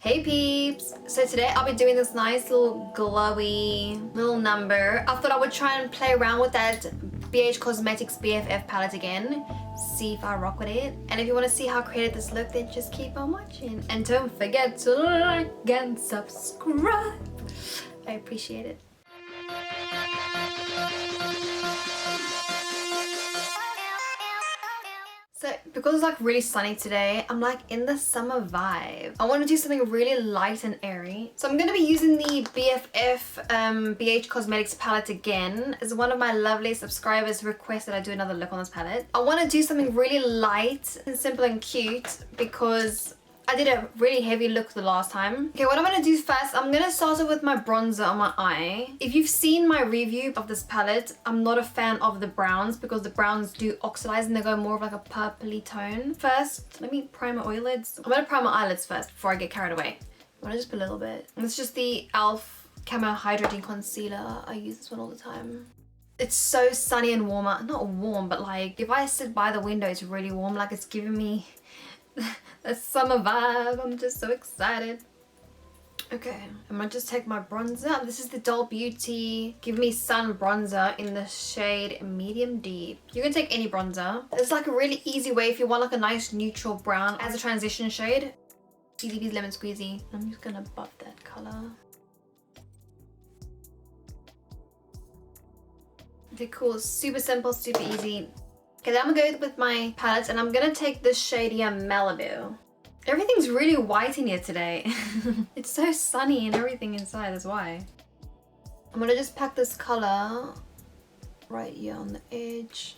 Hey peeps! So today I'll be doing this nice little glowy little number. I thought I would try and play around with that BH Cosmetics BFF palette again. See if I rock with it. And if you want to see how creative this look, then just keep on watching. And don't forget to like and subscribe. I appreciate it. So because it's like really sunny today, I'm like in the summer vibe. I want to do something really light and airy. So I'm going to be using the BFF BH Cosmetics palette again. As one of my lovely subscribers requested I do another look on this palette. I want to do something really light and simple and cute because I did a really heavy look the last time. Okay, what I'm going to do first, I'm going to start off with my bronzer on my eye. If you've seen my review of this palette, I'm not a fan of the browns because the browns do oxidize and they go more of like a purpley tone. First, let me prime my eyelids. I'm going to prime my eyelids first before I get carried away. I want to just put a little bit. It's just the e.l.f. Camo Hydrating Concealer. I use this one all the time. It's so sunny and warmer. Not warm, but like if I sit by the window, it's really warm. Like it's giving me the summer vibe. I'm just so excited. Okay, I'm gonna just take my bronzer. This is the Doll Beauty Give Me Sun bronzer in the shade Medium Deep. You can take any bronzer. It's like a really easy way if you want like a nice neutral brown as a transition shade. CDB's Lemon Squeezy. I'm just gonna buff that color. Okay, cool. Super simple, super easy. Okay, then I'm gonna go with my palettes and I'm gonna take this shade here, Malibu. Everything's really white in here today. It's so sunny and everything inside, that's why. I'm gonna just pack this color right here on the edge.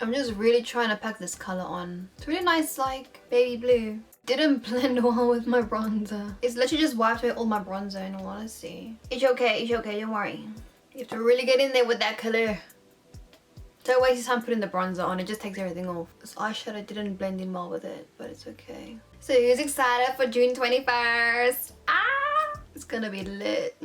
I'm just really trying to pack this color on. It's really nice, like baby blue. Didn't blend well with my bronzer. It's literally just wiped away all my bronzer in all honesty. It's okay, don't worry. You have to really get in there with that color. Don't waste your time putting the bronzer on, it just takes everything off. This eyeshadow didn't blend in well with it, but it's okay. So who's excited for June 21st? Ah! It's gonna be lit.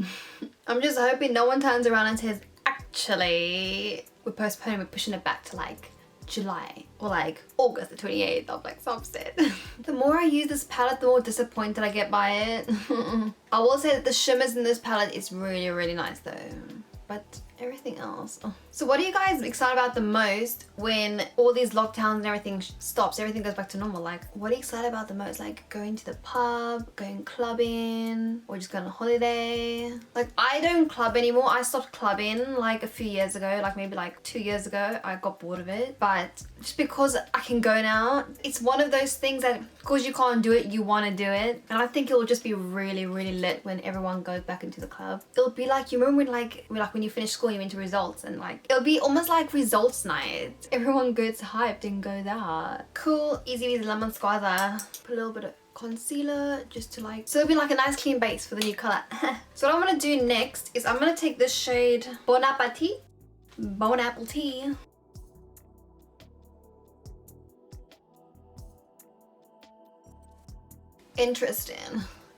I'm just hoping no one turns around and says, actually, we're postponing, we're pushing it back to like July or like August the 28th. I'm like so upset. The more I use this palette, the more disappointed I get by it. I will say that the shimmers in this palette is really, really nice though. But everything else. Oh. So what are you guys excited about the most when all these lockdowns and everything stops, everything goes back to normal? Like, what are you excited about the most? Like going to the pub, going clubbing, or just going on holiday? Like, I don't club anymore. I stopped clubbing like a few years ago, like maybe like 2 years ago. I got bored of it. But just because I can go now, it's one of those things that because you can't do it, you want to do it. And I think it will just be really, really lit when everyone goes back into the club. It'll be like, you remember when you finish school, you into results and like, it'll be almost like results night. Everyone gets hyped and goes out. Cool, easy peasy lemon squeezer. Put a little bit of concealer just to like, so it'll be like a nice clean base for the new color. So what I'm gonna do next is I'm gonna take this shade Bon Appetit. Bon Appetit. Interesting.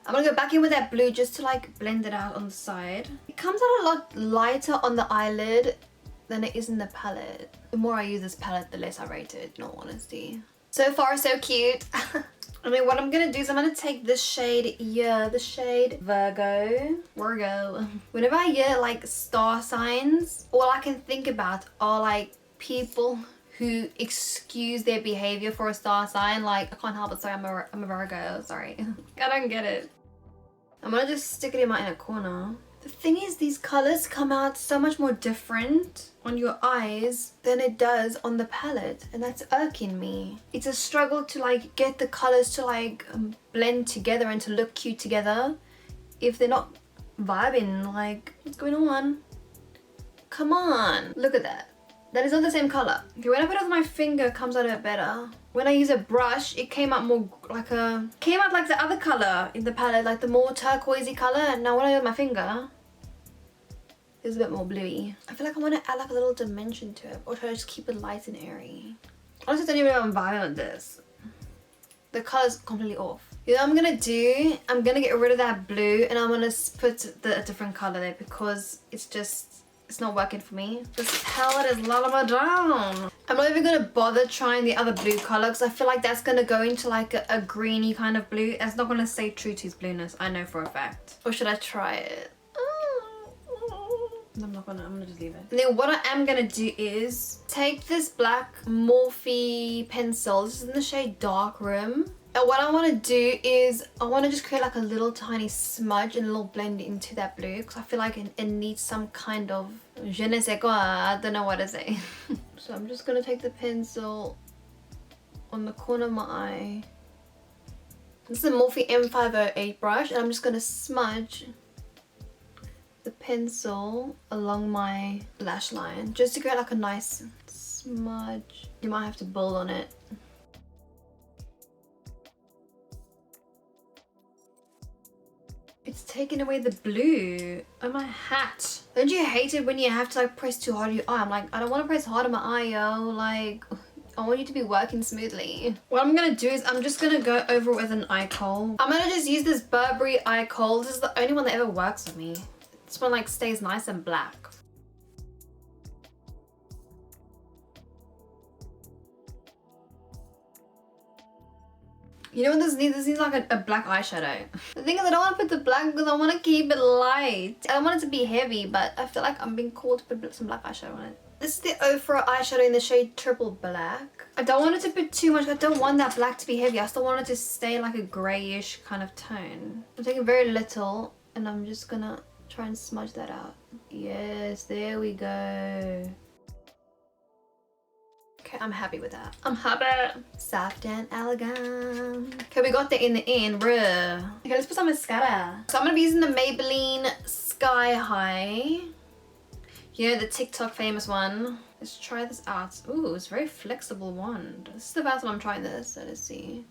I'm gonna go back in with that blue just to like blend it out on the side. It comes out a lot lighter on the eyelid than it is in the palette. The more I use this palette, the less I rate it, in all honesty. So far, so cute. I mean, what I'm gonna do is I'm gonna take this shade here, the shade Virgo. Whenever I hear like star signs, all I can think about are like people who excuse their behavior for a star sign. Like, I can't help it, sorry, I'm a Virgo, sorry. I don't get it. I'm gonna just stick it in my inner corner. The thing is, these colors come out so much more different on your eyes than it does on the palette, and that's irking me. It's a struggle to like get the colors to like blend together and to look cute together if they're not vibing. Like, what's going on? Come on, look at that. That is not the same color. Okay, when I put it on my finger, it comes out a bit better. When I use a brush, it came out more like the other color in the palette, like the more turquoisey color. And now when I use my finger, it's a bit more bluey. I feel like I want to add like a little dimension to it, or try to just keep it light and airy. Honestly, I don't even know if I'm vibing with this. The color's completely off. You know what I'm gonna do? I'm gonna get rid of that blue and I'm gonna put a different color there because it's not working for me. This palette is letting me down. I'm I'm not even gonna bother trying the other blue color because I feel like that's gonna go into like a greeny kind of blue. It's not gonna stay true to his blueness, I know for a fact. Or should I try it? I'm gonna just leave it. And then what I am gonna do is take this black Morphe pencil. This is in the shade Darkroom. And what I want to do is I want to just create like a little tiny smudge and a little blend into that blue because I feel like it needs some kind of je ne sais quoi. I don't know what to say. So I'm just going to take the pencil on the corner of my eye. This is a Morphe M508 brush and I'm just going to smudge the pencil along my lash line just to create like a nice smudge. You might have to build on it. It's taking away the blue. Oh, my hat. Don't you hate it when you have to like press too hard on your eye? I'm like, I don't want to press hard on my eye, yo. Like, I want you to be working smoothly. What I'm gonna do is I'm just gonna go over with an eye kohl. I'm gonna just use this Burberry eye kohl. This is the only one that ever works for me. This one like stays nice and black. You know what this needs? This needs like a black eyeshadow. The thing is I don't want to put the black because I want to keep it light. I don't want it to be heavy, but I feel like I'm being called to put some black eyeshadow on it. This is the Ofra eyeshadow in the shade Triple Black. I don't want it to put too much. I don't want that black to be heavy. I still want it to stay like a greyish kind of tone. I'm taking very little and I'm just gonna try and smudge that out. Yes, there we go. Okay, I'm happy with that. I'm happy. Soft and elegant. Okay, we got there in the end, bruh. Okay, let's put some mascara. So I'm gonna be using the Maybelline Sky High. You know, the TikTok famous one. Let's try this out. Ooh, it's a very flexible wand. This is the first time I'm trying this, so let's see.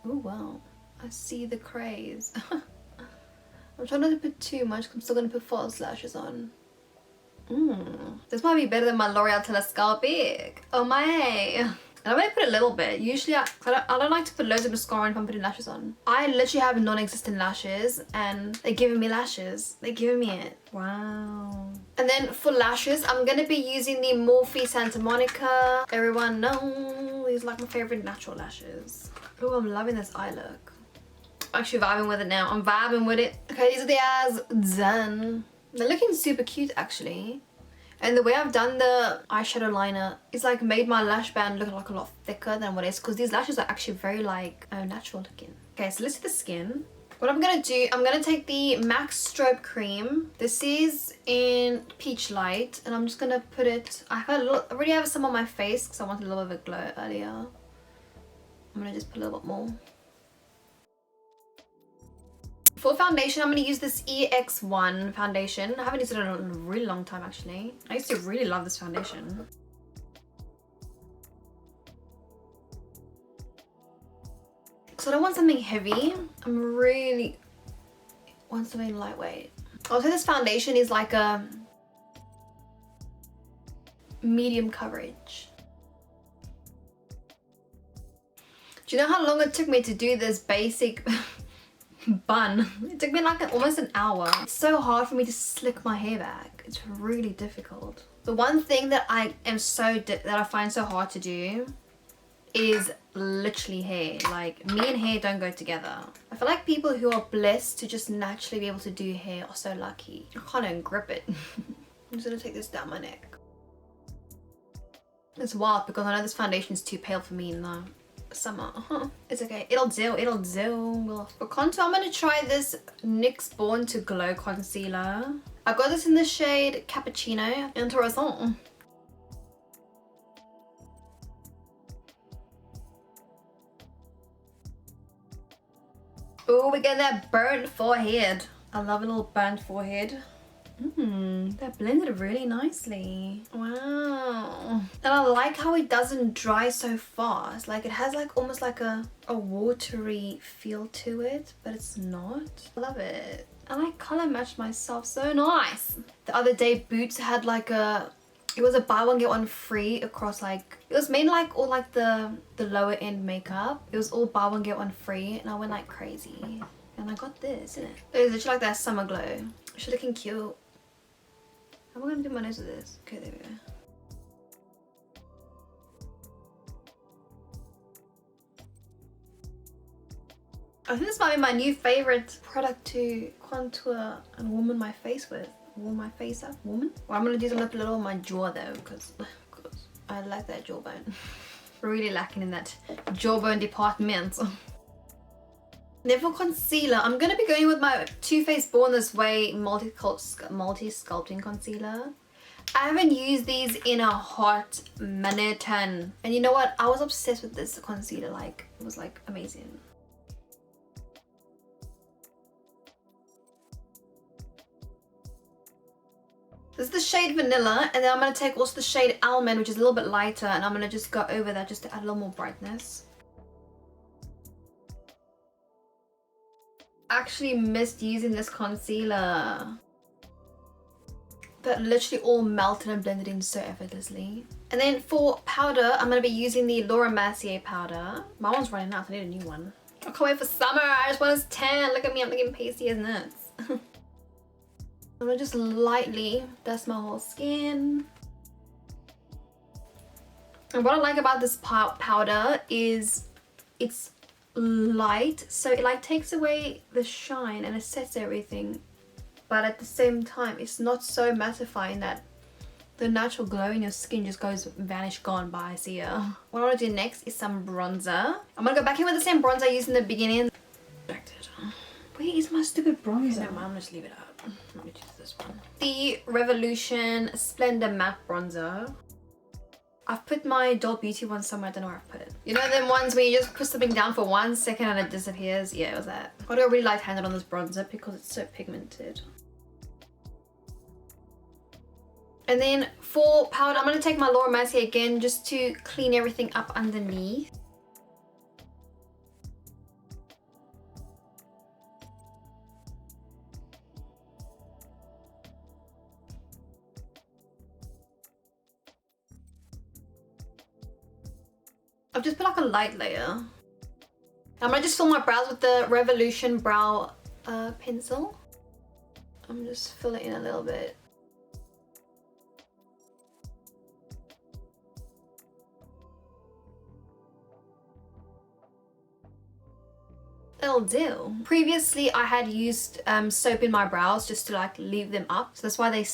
Ooh, wow. I see the craze. I'm trying not to put too much because I'm still gonna put false lashes on. This might be better than my L'Oreal Telescopic. Oh my. And I'm gonna put a little bit. Usually I don't like to put loads of mascara on if I'm putting lashes on. I literally have non-existent lashes and they're giving me lashes. They're giving me it. Wow. And then for lashes, I'm gonna be using the Morphe Santa Monica. Everyone knows these are like my favorite natural lashes. Oh, I'm loving this eye look. I'm actually vibing with it now. I'm vibing with it. Okay, these are the eyes done. They're looking super cute actually. And the way I've done the eyeshadow liner is like made my lash band look like a lot thicker than what it is because these lashes are actually very like natural looking. Okay, so let's do the skin. What I'm gonna do, I'm gonna take the MAC Strobe Cream. This is in Peach Light and I'm just gonna put it, I already have some on my face because I wanted a little bit of a glow earlier. I'm gonna just put a little bit more. For foundation, I'm going to use this EX1 foundation. I haven't used it in a really long time actually. I used to really love this foundation. So I don't want something heavy. I really want something lightweight. Also, this foundation is like a medium coverage. Do you know how long it took me to do this basic bun? It took me like almost an hour. It's so hard for me to slick my hair back. It's really difficult. The one thing that I find so hard to do is literally hair. Like, me and hair don't go together. I feel like people who are blessed to just naturally be able to do hair are so lucky. I can't even grip it. I'm just gonna take this down my neck. It's wild because I know this foundation is too pale for me in the summer. It's okay. It'll do. For contour, I'm gonna try this NYX Born to Glow concealer. I got this in the shade Cappuccino. Interessant. Oh, we get that burnt forehead. I love a little burnt forehead. That blended really nicely. Wow. And I like how it doesn't dry so fast. Like, it has like almost like a watery feel to it, but it's not. I love it. I like color matched myself so nice. The other day Boots had like it was a buy one get one free across like, it was mainly like all like the lower end makeup. It was all buy one get one free and I went like crazy. And I got this, isn't it? It was literally like that summer glow. She's looking cute. How am I gonna do my nose with this? Okay, there we go. I think this might be my new favorite product to contour and warm my face with. Warm my face up, woman. Well, I'm gonna do some up a little on my jaw though, because I like that jawbone. Really lacking in that jawbone department. Then for concealer, I'm gonna be going with my Too Faced Born This Way multi-sculpting concealer. I haven't used these in a hot minute, and you know what? I was obsessed with this concealer. Like, it was like amazing. This is the shade Vanilla, and then I'm going to take also the shade Almond, which is a little bit lighter, and I'm going to just go over that just to add a little more brightness. I actually missed using this concealer. That literally all melted and blended in so effortlessly. And then for powder, I'm going to be using the Laura Mercier powder. My one's running out, so I need a new one. I can't wait for summer. I just want to tan. Look at me, I'm looking pasty as nuts. I'm gonna just lightly dust my whole skin. And what I like about this powder is it's light, so it like takes away the shine and it sets everything, but at the same time it's not so mattifying that the natural glow in your skin just goes vanish gone by. So yeah, what I want to do next is some bronzer. I'm gonna go back in with the same bronzer I used in the beginning. Where is my stupid bronzer? No, I'm gonna just leave it out. Let me choose this one. The Revolution Splendor Matte Bronzer. I've put my Doll Beauty one somewhere, I don't know where I've put it. You know them ones where you just put something down for 1 second and it disappears? Yeah, it was that. I got really light-handed on this bronzer because it's so pigmented. And then for powder, I'm going to take my Laura Mercier again just to clean everything up underneath. I've just put like a light layer. I'm gonna just fill my brows with the Revolution brow pencil. I'm just filling it in a little bit. That'll do. Previously I had used soap in my brows just to like leave them up, so that's why they're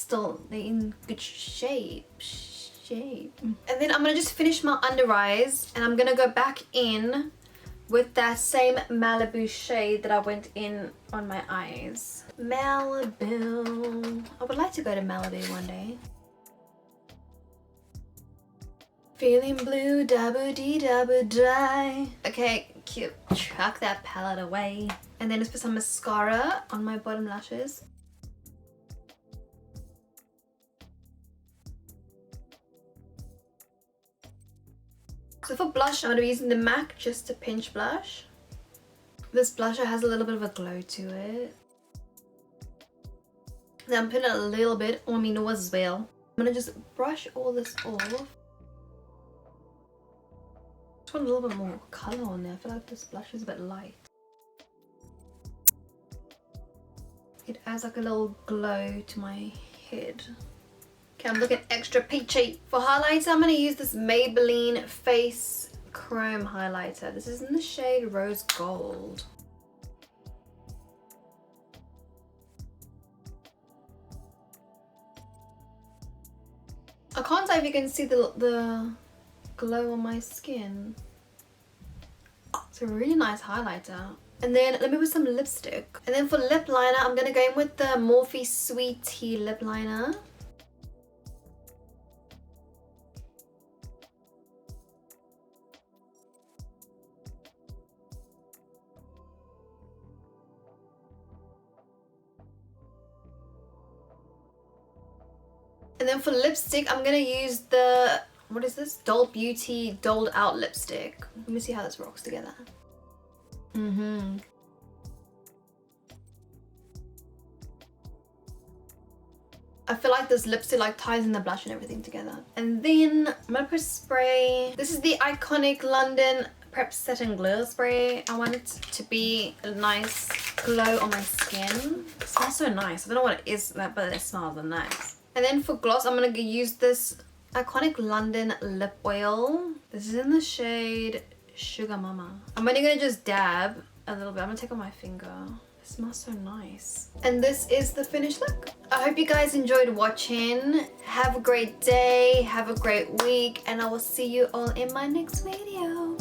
in good shape. And then I'm gonna just finish my under eyes, and I'm gonna go back in with that same Malibu shade that I went in on my eyes. Malibu. I would like to go to Malibu one day. Feeling blue, dabba-dee-dabba-die. Okay, cute. Chuck that palette away. And then just put some mascara on my bottom lashes. So for blush, I'm going to be using the MAC Just a Pinch blush. This blusher has a little bit of a glow to it. Then I'm putting a little bit on my nose as well. I'm going to just brush all this off. Just want a little bit more colour on there. I feel like this blush is a bit light. It adds like a little glow to my head. Okay, I'm looking extra peachy. For highlighter, I'm going to use this Maybelline Face Chrome highlighter. This is in the shade Rose Gold. I can't say if you can see the glow on my skin. It's a really nice highlighter. And then let me put some lipstick. And then for lip liner, I'm going to go in with the Morphe Sweet Tea lip liner. And then for lipstick, I'm going to use the, what is this? Doll Beauty Dolled Out lipstick. Let me see how this rocks together. I feel like this lipstick like ties in the blush and everything together. And then I'm going to put spray. This is the iconic London Prep Set and Glow spray. I want it to be a nice glow on my skin. It smells so nice. I don't know what it is, but it smells nice. And then for gloss, I'm going to use this iconic London lip oil. This is in the shade Sugar Mama. I'm only going to just dab a little bit. I'm gonna take on my finger. It smells so nice. And this is the finished look. I hope you guys enjoyed watching. Have a great day, have a great week, and I will see you all in my next video.